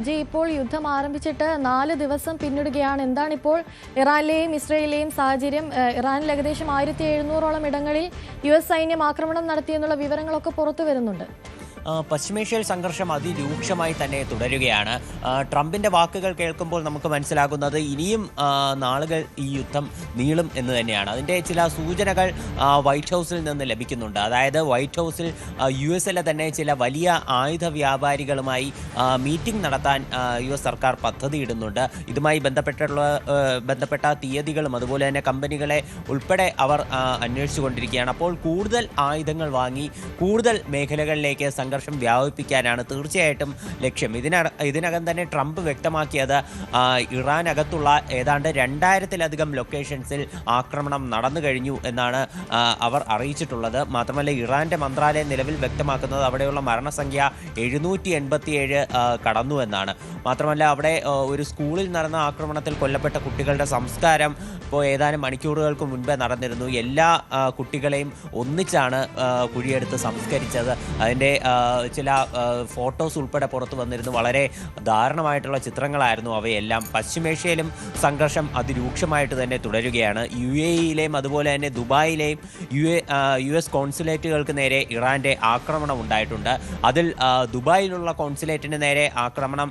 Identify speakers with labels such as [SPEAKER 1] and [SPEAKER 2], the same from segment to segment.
[SPEAKER 1] ഇപ്പോൾ യുദ്ധം ആരംഭിച്ചിട്ട് 4 ദിവസം പിന്നിടുകയാണ്. എന്താണിപ്പോൾ ഇറാനിലെയും ഇസ്രയേലിലെയും സാഹചര്യം? ഇറാനിൽ ഏകദേശം 1700ഓളം ഇടങ്ങളിൽ US സൈന്യം ആക്രമണം നടത്തിയെന്നുള്ള വിവരങ്ങളൊക്കെ പുറത്തു വരുന്നുണ്ട്.
[SPEAKER 2] പശ്ചിമേഷ്യയിൽ സംഘർഷം അതിരൂക്ഷമായി തന്നെ തുടരുകയാണ്. ട്രംപിന്റെ വാക്കുകൾ കേൾക്കുമ്പോൾ നമുക്ക് മനസ്സിലാകുന്നത് ഇനിയും നാളുകൾ ഈ യുദ്ധം നീളും എന്ന് തന്നെയാണ്. അതിൻ്റെ ചില സൂചനകൾ വൈറ്റ് ഹൗസിൽ നിന്ന് ലഭിക്കുന്നുണ്ട്. അതായത് വൈറ്റ് ഹൗസിൽ US തന്നെ ചില വലിയ ആയുധ വ്യാപാരികളുമായി മീറ്റിംഗ് നടത്താൻ US സർക്കാർ പദ്ധതിയിടുന്നുണ്ട്. ഇതുമായി ബന്ധപ്പെട്ട തീയതികളും അതുപോലെ തന്നെ കമ്പനികളെ ഉൾപ്പെടെ അവർ അന്വേഷിച്ചുകൊണ്ടിരിക്കുകയാണ്. അപ്പോൾ കൂടുതൽ ആയുധങ്ങൾ വാങ്ങി കൂടുതൽ മേഖലകളിലേക്ക് സംഘർഷം വ്യാപിപ്പിക്കാനാണ് തീർച്ചയായിട്ടും ലക്ഷ്യം. ഇതിനകം തന്നെ ട്രംപ് വ്യക്തമാക്കിയത് ഇറാനകത്തുള്ള ഏതാണ്ട് 2000-ലധികം ലൊക്കേഷൻസിൽ ആക്രമണം നടന്നു കഴിഞ്ഞു എന്നാണ് അവർ അറിയിച്ചിട്ടുള്ളത്. മാത്രമല്ല ഇറാന്റെ മന്ത്രാലയം നിലവിൽ വ്യക്തമാക്കുന്നത് അവിടെയുള്ള മരണസംഖ്യ 787 കടന്നു എന്നാണ്. മാത്രമല്ല അവിടെ ഒരു സ്കൂളിൽ നടന്ന ആക്രമണത്തിൽ കൊല്ലപ്പെട്ട കുട്ടികളുടെ സംസ്കാരം ഇപ്പോൾ ഏതാനും മണിക്കൂറുകൾക്ക് മുൻപേ നടന്നിരുന്നു. എല്ലാ കുട്ടികളെയും ഒന്നിച്ചാണ് കുഴിയെടുത്ത് സംസ്കരിച്ചത്. അതിൻ്റെ ചില ഫോട്ടോസ് ഉൾപ്പെടെ പുറത്തു വന്നിരുന്നു. വളരെ ദാരുണമായിട്ടുള്ള ചിത്രങ്ങളായിരുന്നു അവയെല്ലാം. പശ്ചിമേഷ്യയിലും സംഘർഷം അതിരൂക്ഷമായിട്ട് തന്നെ തുടരുകയാണ്. UAE-യിലെയും അതുപോലെ തന്നെ ദുബായിലെയും US കോൺസുലേറ്റുകൾക്ക് നേരെ ഇറാന്റെ ആക്രമണം ഉണ്ടായിട്ടുണ്ട്. അതിൽ ദുബായിലുള്ള കോൺസുലേറ്റിന് നേരെ ആക്രമണം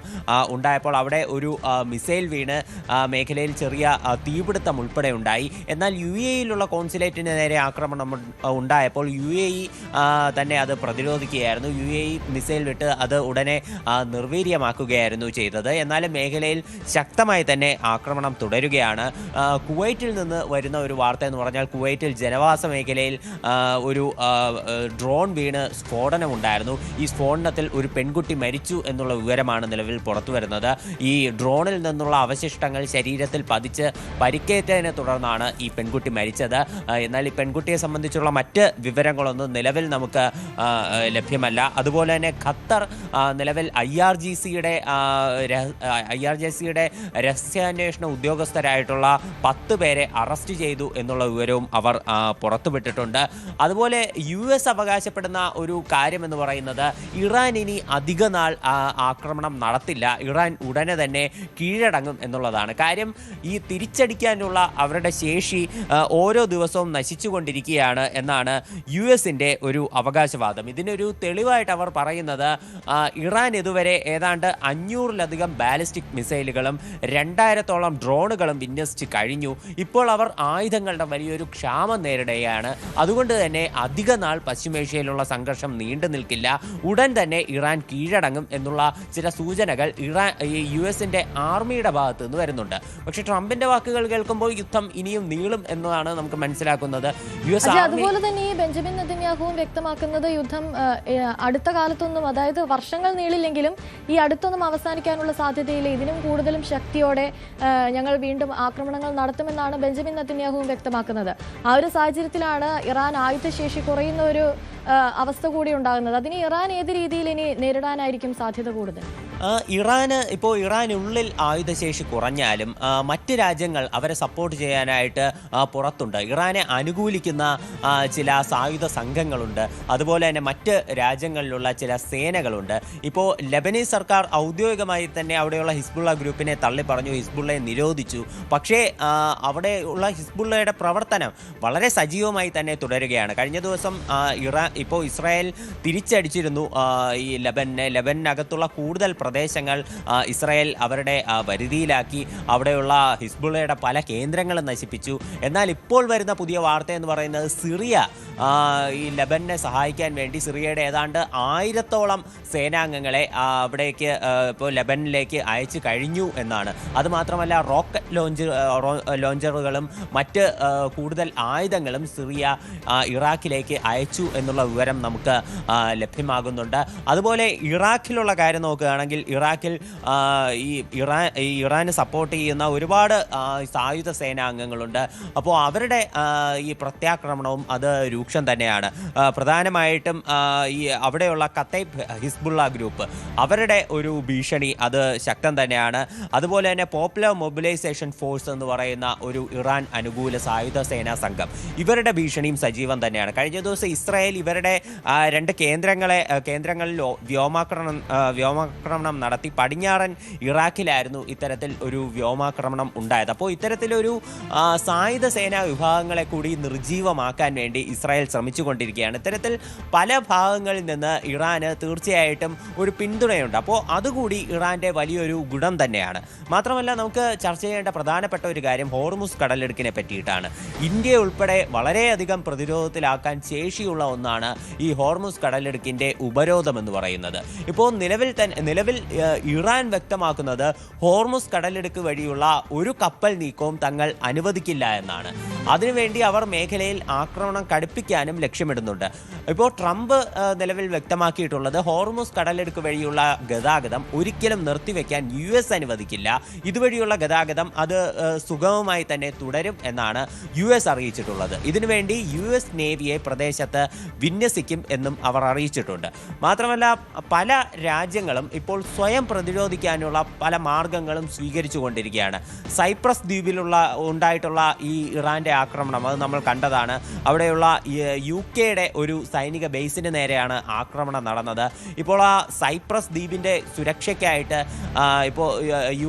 [SPEAKER 2] ഉണ്ടായപ്പോൾ അവിടെ ഒരു മിസൈൽ വീണ് മേഖലയിൽ ചെറിയ തീപിടുത്തം ഉൾപ്പെടെ ഉണ്ടായി. എന്നാൽ UAE-യിലുള്ള കോൺസുലേറ്റിന് നേരെ ആക്രമണം ഉണ്ടായപ്പോൾ UAE തന്നെ അത് പ്രതിരോധിക്കുകയായിരുന്നു. UAE മിസൈൽ വിട്ട് അത് ഉടനെ നിർവീര്യമാക്കുകയായിരുന്നു ചെയ്തത്. എന്നാലും മേഖലയിൽ ശക്തമായി തന്നെ ആക്രമണം തുടരുകയാണ്. കുവൈറ്റിൽ നിന്ന് വരുന്ന ഒരു വാർത്ത എന്ന് പറഞ്ഞാൽ കുവൈറ്റിൽ ജനവാസ മേഖലയിൽ ഒരു ഡ്രോൺ വീണ് സ്ഫോടനമുണ്ടായിരുന്നു. ഈ സ്ഫോടനത്തിൽ ഒരു പെൺകുട്ടി മരിച്ചു എന്നുള്ള വിവരമാണ് നിലവിൽ പുറത്തു വരുന്നത്. ഈ ഡ്രോണിൽ നിന്നുള്ള അവശിഷ്ടങ്ങൾ ശരീരത്തിൽ പതിച്ച് പരിക്കേറ്റതിനെ തുടർന്നാണ് ഈ പെൺകുട്ടി മരിച്ചത്. എന്നാൽ ഈ പെൺകുട്ടിയെ സംബന്ധിച്ചുള്ള മറ്റ് വിവരങ്ങളൊന്നും നിലവിൽ നമുക്ക് ലഭ്യമല്ല. അതുപോലെ തന്നെ ഖത്തർ നിലവിൽ IRGCയുടെ രഹസ്യാന്വേഷണ ഉദ്യോഗസ്ഥരായിട്ടുള്ള 10 പേരെ അറസ്റ്റ് ചെയ്തു എന്നുള്ള വിവരവും അവർ പുറത്തുവിട്ടിട്ടുണ്ട്. അതുപോലെ US അവകാശപ്പെടുന്ന ഒരു കാര്യമെന്ന് പറയുന്നത് ഇറാൻ ഇനി അധിക നാൾ ആക്രമണം നടത്തില്ല, ഇറാൻ ഉടനെ തന്നെ കീഴടങ്ങും എന്നുള്ളതാണ്. കാര്യം ഈ തിരിച്ചടിക്കാനുള്ള അവരുടെ ശേഷി ഓരോ ദിവസവും നശിച്ചുകൊണ്ടിരിക്കുകയാണ് എന്നാണ് US-ന്റെ ഒരു അവകാശവാദം. ഇതിനൊരു തെളിവായിട്ട് അവർ പറയുന്നത് ഇറാൻ ഇതുവരെ ഏതാണ്ട് 500-ലധികം ബാലിസ്റ്റിക് മിസൈലുകളും 2000-ഓളം ഡ്രോണുകളും വിന്യസിച്ച് കഴിഞ്ഞു. ഇപ്പോൾ അവർ ആയുധങ്ങളുടെ വലിയൊരു ക്ഷാമം നേരിടുകയാണ്. അതുകൊണ്ട് തന്നെ അധിക നാൾ പശ്ചിമേഷ്യയിലുള്ള സംഘർഷം നീണ്ടു നിൽക്കില്ല, ഉടൻ തന്നെ ഇറാൻ കീഴടങ്ങും എന്നുള്ള ചില സൂചനകൾ US-ന്റെ ആർമിയുടെ ഭാഗത്ത് നിന്ന് വരുന്നുണ്ട്. പക്ഷേ ട്രംപിന്റെ വാക്കുകൾ കേൾക്കുമ്പോൾ യുദ്ധം ഇനിയും നീളും എന്നതാണ് നമുക്ക് മനസ്സിലാക്കുന്നത്.
[SPEAKER 1] അതുപോലെ തന്നെ ഈ ബെഞ്ചമിൻ നെതന്യാഹുവും വ്യക്തമാക്കുന്നത് യുദ്ധം അടുത്ത കാലത്തൊന്നും, അതായത് വർഷങ്ങൾ നീളില്ലെങ്കിലും ഈ അടുത്തൊന്നും അവസാനിക്കാനുള്ള സാധ്യതയില്ല, ഇതിനും കൂടുതലും ശക്തിയോടെ ഞങ്ങൾ വീണ്ടും ആക്രമണങ്ങൾ നടത്തുമെന്നാണ് ബെഞ്ചമിൻ നെതന്യാഹുവും വ്യക്തമാക്കുന്നത്. ആ ഒരു സാഹചര്യത്തിലാണ് ഇറാൻ ആയുധശേഷി കുറയുന്ന ഒരു അവസ്ഥ കൂടി ഉണ്ടാകുന്നത്. അതിന് ഇറാൻ ഏത് രീതിയിൽ ഇനി നേരിടാനായിരിക്കും സാധ്യത കൂടുതൽ?
[SPEAKER 2] ഇറാനുള്ളിൽ ആയുധശേഷി കുറഞ്ഞാലും മറ്റ് രാജ്യങ്ങൾ അവരെ സപ്പോർട്ട് ചെയ്യാനായിട്ട് പുറത്തുണ്ട്. ഇറാനെ അനുകൂലിക്കുന്ന ചില സായുധ സംഘങ്ങളുണ്ട്. അതുപോലെ തന്നെ മറ്റ് രാജ്യങ്ങളിലുള്ള ചില സേനകളുണ്ട്. ഇപ്പോൾ ലെബനീസ് സർക്കാർ ഔദ്യോഗികമായി തന്നെ അവിടെയുള്ള ഹിസ്ബുള്ള ഗ്രൂപ്പിനെ തള്ളിപ്പറഞ്ഞു, ഹിസ്ബുള്ളയെ നിരോധിച്ചു. പക്ഷേ അവിടെയുള്ള ഹിസ്ബുള്ളയുടെ പ്രവർത്തനം വളരെ സജീവമായി തന്നെ തുടരുകയാണ്. കഴിഞ്ഞ ദിവസം ഇസ്രായേൽ തിരിച്ചടിച്ചിരുന്നു ഈ ലെബനകത്തുള്ള കൂടുതൽ പ്രദേശങ്ങൾ ഇസ്രായേൽ അവരുടെ വരുതിയിലാക്കി. അവിടെയുള്ള ഹിസ്ബുള്ളയുടെ പല കേന്ദ്രങ്ങളും നശിപ്പിച്ചു. എന്നാൽ ഇപ്പോൾ വരുന്ന പുതിയ വാർത്ത എന്ന് പറയുന്നത് സിറിയ ഈ ലെബനെ സഹായിക്കാൻ വേണ്ടി സിറിയയുടെ ഏതാണ്ട് 1000-ഓളം സേനാംഗങ്ങളെ അവിടേക്ക് ഇപ്പോൾ ലെബനിലേക്ക് അയച്ചു കഴിഞ്ഞു എന്നാണ്. അതുമാത്രമല്ല റോക്കറ്റ് ലോഞ്ചറുകളും മറ്റ് കൂടുതൽ ആയുധങ്ങളും സിറിയ ഇറാഖിലേക്ക് അയച്ചു എന്നുള്ള വിവരം നമുക്ക് ലഭ്യമാകുന്നുണ്ട്. അതുപോലെ ഇറാഖിലുള്ള കാര്യം നോക്കുകയാണെങ്കിൽ ഇറാഖിൽ ഇറാന് സപ്പോർട്ട് ചെയ്യുന്ന ഒരുപാട് സായുധ സേനാംഗങ്ങളുണ്ട്. അപ്പോൾ അവരുടെ ഈ പ്രത്യാക്രമണവും അത് രൂക്ഷം തന്നെയാണ്. പ്രധാനമായിട്ടും ഈ അവിടെയുള്ള കത്തൈബ് ഹിസ്ബുള്ള ഗ്രൂപ്പ് അവരുടെ ഒരു ഭീഷണി അത് ശക്തം തന്നെയാണ്. അതുപോലെ തന്നെ പോപ്പുലർ മൊബിലൈസേഷൻ ഫോഴ്സ് എന്ന് പറയുന്ന ഒരു ഇറാൻ അനുകൂല സായുധ സേനാ സംഘം, ഇവരുടെ ഭീഷണിയും സജീവം തന്നെയാണ്. കഴിഞ്ഞ ദിവസം ഇസ്രായേൽ ഇവരുടെ 2 കേന്ദ്രങ്ങളിൽ വ്യോമാക്രമണം വ്യോമാക്രമണം നടത്തി. പടിഞ്ഞാറൻ ഇറാഖിലായിരുന്നു ഇത്തരത്തിൽ ഒരു വ്യോമാക്രമണം ഉണ്ടായത്. അപ്പോൾ ഇത്തരത്തിലൊരു സായുധ സേനാ വിഭാഗങ്ങളെ കൂടി നിർജീവമാക്കാൻ വേണ്ടി ഇസ്രായേൽ ശ്രമിച്ചുകൊണ്ടിരിക്കുകയാണ്. ഇത്തരത്തിൽ പല ഭാഗങ്ങളിൽ നിന്ന് ഇറാന് തീർച്ചയായിട്ടും ഒരു പിന്തുണയുണ്ട്. അപ്പോൾ അതുകൂടി ഇറാൻ്റെ വലിയൊരു ഗുണം തന്നെയാണ്. മാത്രമല്ല, നമുക്ക് ചർച്ച ചെയ്യേണ്ട പ്രധാനപ്പെട്ട ഒരു കാര്യം ഹോർമുസ് കടലിടുക്കിനെ പറ്റിയിട്ടാണ്. ഇന്ത്യ ഉൾപ്പെടെ വളരെയധികം പ്രതിരോധത്തിലാക്കാൻ ശേഷിയുള്ള ഒന്നാണ് ഈ ഹോർമുസ് കടലിടുക്കിൻ്റെ ഉപരോധം എന്ന് പറയുന്നത്. ഇപ്പോൾ നിലവിൽ ഇറാൻ വ്യക്തമാക്കുന്നത് ഹോർമുസ് കടലിടുക്ക് വഴിയുള്ള ഒരു കപ്പൽ നീക്കവും തങ്ങൾ അനുവദിക്കില്ല എന്നാണ്. അതിനുവേണ്ടി അവർ മേഖലയിൽ ആക്രമണം കടുപ്പിക്കാനും ലക്ഷ്യമിടുന്നുണ്ട്. ഇപ്പോൾ ട്രംപ് നിലവിൽ വ്യക്തമാക്കിയിട്ടുള്ളത് ഹോർമുസ് കടലിടുക്ക് വഴിയുള്ള ഗതാഗതം ഒരിക്കലും നിർത്തിവെക്കാൻ US അനുവദിക്കില്ല. ഇതുവഴിയുള്ള ഗതാഗതം അത് സുഗമമായി തന്നെ തുടരും എന്നാണ് US അറിയിച്ചിട്ടുള്ളത്. ഇതിനുവേണ്ടി US നേവിയെ പ്രദേശത്ത് വിന്യസിക്കും എന്നും അവർ അറിയിച്ചിട്ടുണ്ട്. മാത്രമല്ല, പല രാജ്യങ്ങളും ഇപ്പോൾ സ്വയം പ്രതിരോധിക്കാനുള്ള പല മാർഗങ്ങളും സ്വീകരിച്ചു കൊണ്ടിരിക്കുകയാണ്. സൈപ്രസ് ദ്വീപിലുള്ള ഉണ്ടായിട്ടുള്ള ഈ ഇറാൻ്റെ ആക്രമണം അത് നമ്മൾ കണ്ടതാണ്. അവിടെയുള്ള UK ഒരു സൈനിക ബേസിന് നേരെയാണ് ആക്രമണം നടന്നത്. ഇപ്പോൾ ആ സൈപ്രസ് ദ്വീപിൻ്റെ സുരക്ഷയ്ക്കായിട്ട് ഇപ്പോൾ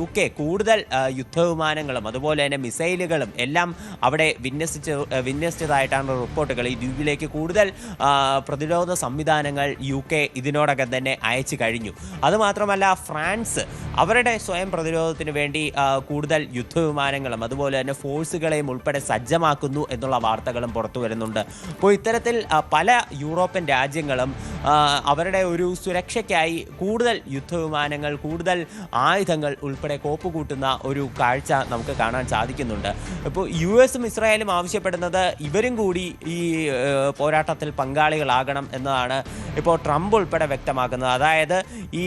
[SPEAKER 2] UK കൂടുതൽ യുദ്ധവിമാനങ്ങളും അതുപോലെ തന്നെ മിസൈലുകളും എല്ലാം അവിടെ വിന്യസിച്ചതായിട്ടാണ് റിപ്പോർട്ടുകൾ. ഈ ദ്വീപിലേക്ക് കൂടുതൽ പ്രതിരോധ സംവിധാനങ്ങൾ UK ഇതിനോടകം തന്നെ അയച്ചു കഴിഞ്ഞു. അതുമാത്രമല്ല, ഫ്രാൻസ് അവരുടെ സ്വയം പ്രതിരോധത്തിന് വേണ്ടി കൂടുതൽ യുദ്ധവിമാനങ്ങളും അതുപോലെ തന്നെ ഫോഴ്സുകളെയും ഉൾപ്പെടെ സജ്ജമാക്കുന്നു എന്നുള്ള വാർത്തകളും പുറത്തു വരുന്നുണ്ട്. അപ്പോൾ ഇത്തരത്തിൽ പല യൂറോപ്യൻ രാജ്യങ്ങളും അവരുടെ ഒരു സുരക്ഷയ്ക്കായി കൂടുതൽ യുദ്ധവിമാനങ്ങൾ, കൂടുതൽ ആയുധങ്ങൾ ഉൾപ്പെടെ കോപ്പുകൂട്ടുന്ന ഒരു കാഴ്ച നമുക്ക് കാണാൻ സാധിക്കുന്നുണ്ട്. ഇപ്പോൾ US ഇസ്രായേലും ആവശ്യപ്പെടുന്നത് ഇവരും കൂടി ഈ പോരാട്ടത്തിൽ പങ്കാളികളാകണം എന്നതാണ് ഇപ്പോൾ ട്രംപ് ഉൾപ്പെടെ വ്യക്തമാക്കുന്നത്. അതായത് ഈ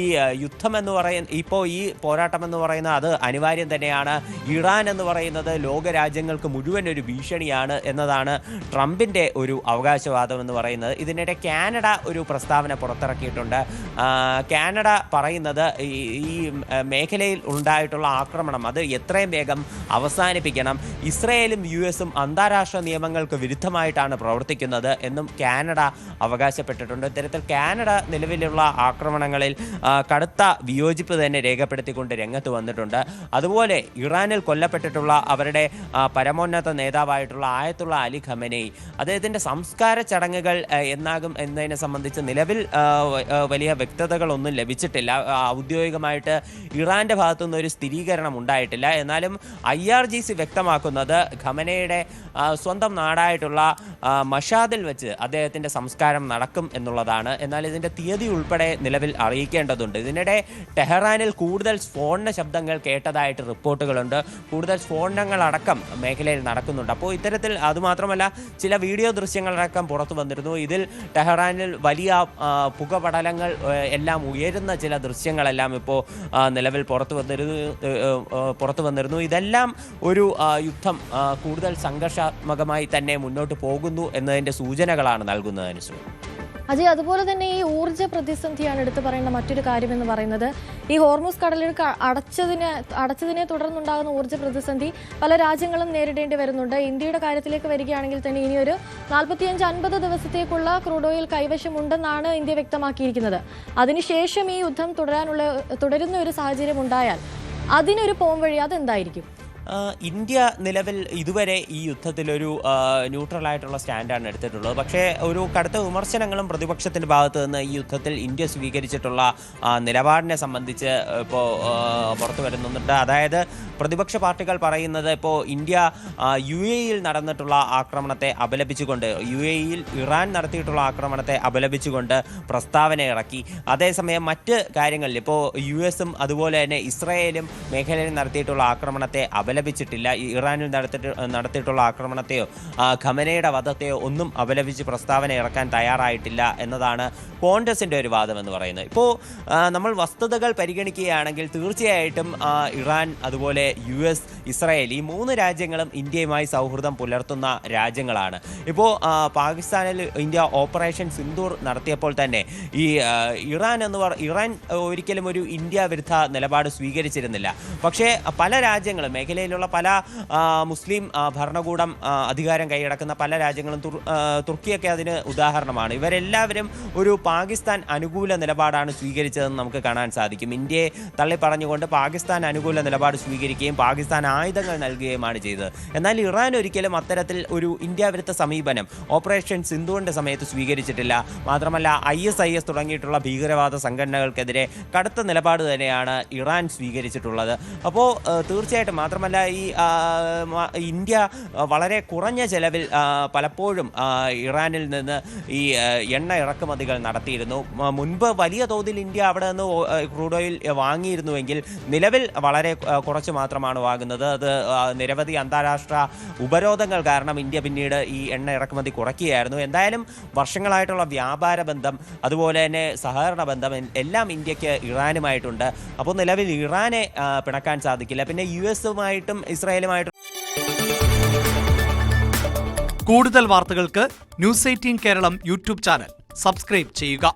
[SPEAKER 2] ഈ പോരാട്ടം എന്ന് പറയുന്നത് അത് അനിവാര്യം തന്നെയാണ്. ഇറാൻ എന്ന് പറയുന്നത് ലോകരാജ്യങ്ങൾക്ക് മുഴുവൻ ഒരു ഭീഷണിയാണ് എന്നതാണ് ട്രംപിൻ്റെ ഒരു അവകാശവാദം എന്ന് പറയുന്നത്. ഇതിനിടെ കാനഡ ഒരു പ്രസ്താവന പുറത്തിറക്കിയിട്ടുണ്ട്. കാനഡ പറയുന്നത് ഈ മേഖലയിൽ ഉണ്ടായിട്ടുള്ള ആക്രമണം അത് എത്രയും വേഗം അവസാനിപ്പിക്കണം. ഇസ്രായേലും US അന്താരാഷ്ട്ര നിയമങ്ങൾക്ക് വിരുദ്ധമായിട്ടാണ് പ്രവർത്തിക്കുന്നത് എന്നും കാനഡ അവകാശപ്പെട്ടിട്ടുണ്ട്. ഇത്തരത്തിൽ കാനഡ നിലവിലുള്ള ആക്രമണങ്ങളിൽ കടുത്ത വിയോജിപ്പ് തന്നെ രേഖപ്പെടുത്തിക്കൊണ്ട് രംഗത്ത് വന്നിട്ടുണ്ട്. അതുപോലെ ഇറാനിൽ കൊല്ലപ്പെട്ടിട്ടുള്ള അവരുടെ പരമോന്നത നേതാവായിട്ടുള്ള ആയത്തുള്ള അലി ഖമനേയി അദ്ദേഹത്തിൻ്റെ സംസ്കാര ചടങ്ങുകൾ എന്നാകും എന്നതിനെ സംബന്ധിച്ച് നിലവിൽ വലിയ വ്യക്തതകളൊന്നും ലഭിച്ചിട്ടില്ല. ഔദ്യോഗികമായിട്ട് ഇറാൻ്റെ ഭാഗത്തുനിന്ന് ഒരു സ്ഥിരീകരണം ഉണ്ടായിട്ടില്ല. എന്നാലും IRGC വ്യക്തമാക്കുന്നത് ഖമനയുടെ സ്വന്തം നാടായിട്ടുള്ള മഷാദിൽ വെച്ച് അദ്ദേഹത്തിൻ്റെ സംസ്കാരം നടക്കും എന്നുള്ളതാണ്. എന്നാൽ ഇതിൻ്റെ തീയതി ഉൾപ്പെടെ നിലവിൽ അറിയിക്കേണ്ടതുണ്ട്. ഇതിനിടെ ടെഹ്റാനിൽ കൂടുതൽ സ്ഫോടന ശബ്ദങ്ങൾ കേട്ടതായിട്ട് റിപ്പോർട്ടുകളുണ്ട്. കൂടുതൽ സ്ഫോടനങ്ങളടക്കം മേഖലയിൽ നടക്കുന്നുണ്ട്. അപ്പോൾ ഇത്തരത്തിൽ അതുമാത്രമല്ല, ചില വീഡിയോ ദൃശ്യങ്ങളടക്കം പുറത്തു വന്നിരുന്നു. ഇതിൽ ടെഹ്റാനിൽ വലിയ പുകപടലങ്ങൾ എല്ലാം ഉയരുന്ന ചില ദൃശ്യങ്ങളെല്ലാം ഇപ്പോൾ നിലവിൽ പുറത്തു വന്നിരുന്നു. ഇതെല്ലാം ഒരു യുദ്ധം കൂടുതൽ സംഘർഷാത്മകമായി തന്നെ മുന്നോട്ട് പോകുന്നു എന്നതിൻ്റെ സൂചനകളാണ് നൽകുന്നത്.
[SPEAKER 1] അജയ്, അതുപോലെ തന്നെ ഈ ഊർജ്ജ പ്രതിസന്ധിയാണ് എടുത്തു പറയേണ്ട മറ്റൊരു കാര്യമെന്ന് പറയുന്നത്. ഈ ഹോർമുസ് കടലിടുക്ക് അടച്ചതിനെ തുടർന്നുണ്ടാകുന്ന ഊർജ്ജ പ്രതിസന്ധി പല രാജ്യങ്ങളും നേരിടേണ്ടി വരുന്നുണ്ട്. ഇന്ത്യയുടെ കാര്യത്തിലേക്ക് വരികയാണെങ്കിൽ തന്നെ ഇനിയൊരു 45-50 ദിവസത്തേക്കുള്ള ക്രൂഡ് ഓയിൽ കൈവശമുണ്ടെന്നാണ് ഇന്ത്യ വ്യക്തമാക്കിയിരിക്കുന്നത്. അതിനുശേഷം ഈ യുദ്ധം തുടരുന്ന ഒരു സാഹചര്യം ഉണ്ടായാൽ അതിനൊരു പോംവഴി അതെന്തായിരിക്കും?
[SPEAKER 2] ഇന്ത്യ നിലവിൽ ഇതുവരെ ഈ യുദ്ധത്തിലൊരു ന്യൂട്രലായിട്ടുള്ള സ്റ്റാൻഡാണ് എടുത്തിട്ടുള്ളത്. പക്ഷേ ഒരു കടുത്ത വിമർശനങ്ങളും പ്രതിപക്ഷത്തിൻ്റെ ഭാഗത്തു നിന്ന് ഈ യുദ്ധത്തിൽ ഇന്ത്യ സ്വീകരിച്ചിട്ടുള്ള നിലപാടിനെ സംബന്ധിച്ച് ഇപ്പോൾ പുറത്തു വരുന്നുണ്ട്. അതായത് പ്രതിപക്ഷ പാർട്ടികൾ പറയുന്നത് ഇപ്പോൾ ഇന്ത്യ UAE-യിൽ നടന്നിട്ടുള്ള ആക്രമണത്തെ അപലപിച്ചുകൊണ്ട്, UAE-യിൽ ഇറാൻ നടത്തിയിട്ടുള്ള ആക്രമണത്തെ അപലപിച്ചുകൊണ്ട് പ്രസ്താവന ഇറക്കി. അതേസമയം മറ്റ് കാര്യങ്ങളിൽ ഇപ്പോൾ US അതുപോലെ തന്നെ ഇസ്രായേലും മേഖലയിൽ നടത്തിയിട്ടുള്ള ആക്രമണത്തെ അപലപിച്ചിട്ടില്ല. ഇറാനിൽ നടത്തിയിട്ടുള്ള ആക്രമണത്തെയോ ഖമനയുടെ വധത്തെയോ ഒന്നും അപലപിച്ച് പ്രസ്താവന ഇറക്കാൻ തയ്യാറായിട്ടില്ല എന്നതാണ് കോൺഗ്രസിൻ്റെ ഒരു വാദം എന്ന് പറയുന്നത്. ഇപ്പോൾ നമ്മൾ വസ്തുതകൾ പരിഗണിക്കുകയാണെങ്കിൽ തീർച്ചയായിട്ടും ഇറാൻ അതുപോലെ അതുപോലെ US, ഇസ്രായേൽ ഈ 3 രാജ്യങ്ങളും ഇന്ത്യയുമായി സൗഹൃദം പുലർത്തുന്ന രാജ്യങ്ങളാണ്. ഇപ്പോൾ പാകിസ്ഥാനിൽ ഇന്ത്യ ഓപ്പറേഷൻ സിന്ദൂർ നടത്തിയപ്പോൾ തന്നെ ഈ ഇറാൻ ഒരിക്കലും ഒരു ഇന്ത്യ വിരുദ്ധ നിലപാട് സ്വീകരിച്ചിരുന്നില്ല. പക്ഷേ പല രാജ്യങ്ങളും മേഖലയിലുള്ള പല മുസ്ലിം ഭരണകൂടം അധികാരം കൈയടക്കുന്ന പല രാജ്യങ്ങളും തുർക്കിയൊക്കെ അതിന് ഉദാഹരണമാണ്. ഇവരെല്ലാവരും ഒരു പാകിസ്ഥാൻ അനുകൂല നിലപാടാണ് സ്വീകരിച്ചതെന്ന് നമുക്ക് കാണാൻ സാധിക്കും. ഇന്ത്യയെ തള്ളി പറഞ്ഞുകൊണ്ട് പാകിസ്ഥാൻ അനുകൂല നിലപാട് സ്വീകരിക്കുകയും പാകിസ്ഥാൻ ആയുധങ്ങൾ നൽകുകയുമാണ് ചെയ്തത്. എന്നാൽ ഇറാൻ ഒരിക്കലും അത്തരത്തിൽ ഒരു ഇന്ത്യ വിരുദ്ധ സമീപനം ഓപ്പറേഷൻ സിന്ധുവിൻ്റെ സമയത്ത് സ്വീകരിച്ചിട്ടില്ല. മാത്രമല്ല ISIS തുടങ്ങിയിട്ടുള്ള ഭീകരവാദ സംഘടനകൾക്കെതിരെ കടുത്ത നിലപാട് തന്നെയാണ് ഇറാൻ സ്വീകരിച്ചിട്ടുള്ളത്. അപ്പോൾ തീർച്ചയായിട്ടും മാത്രമല്ല ഈ ഇന്ത്യ വളരെ കുറഞ്ഞ ചെലവിൽ പലപ്പോഴും ഇറാനിൽ നിന്ന് ഈ എണ്ണ ഇറക്കുമതികൾ നടത്തിയിരുന്നു. മുൻപ് വലിയ തോതിൽ ഇന്ത്യ അവിടെ നിന്ന് ക്രൂഡ് ഓയിൽ വാങ്ങിയിരുന്നുവെങ്കിൽ നിലവിൽ വളരെ കുറച്ച് മാത്രമാണ് വാങ്ങുന്നത്. അത് നിരവധി അന്താരാഷ്ട്ര ഉപരോധങ്ങൾ കാരണം ഇന്ത്യ പിന്നീട് ഈ എണ്ണ ഇറക്കുമതി കുറയ്ക്കുകയായിരുന്നു. എന്തായാലും വർഷങ്ങളായിട്ടുള്ള വ്യാപാര ബന്ധം അതുപോലെ തന്നെ സഹകരണ ബന്ധം എല്ലാം ഇന്ത്യക്ക് ഇറാനുമായിട്ടുണ്ട്. അപ്പോൾ നിലവിൽ ഇറാനെ പിണക്കാൻ സാധിക്കില്ല. പിന്നെ US-ഉമായിട്ടും ഇസ്രായേലുമായിട്ടും
[SPEAKER 3] കൂടുതൽ വാർത്തകൾക്ക് News 18 Keralam YouTube channel subscribe ചെയ്യുക.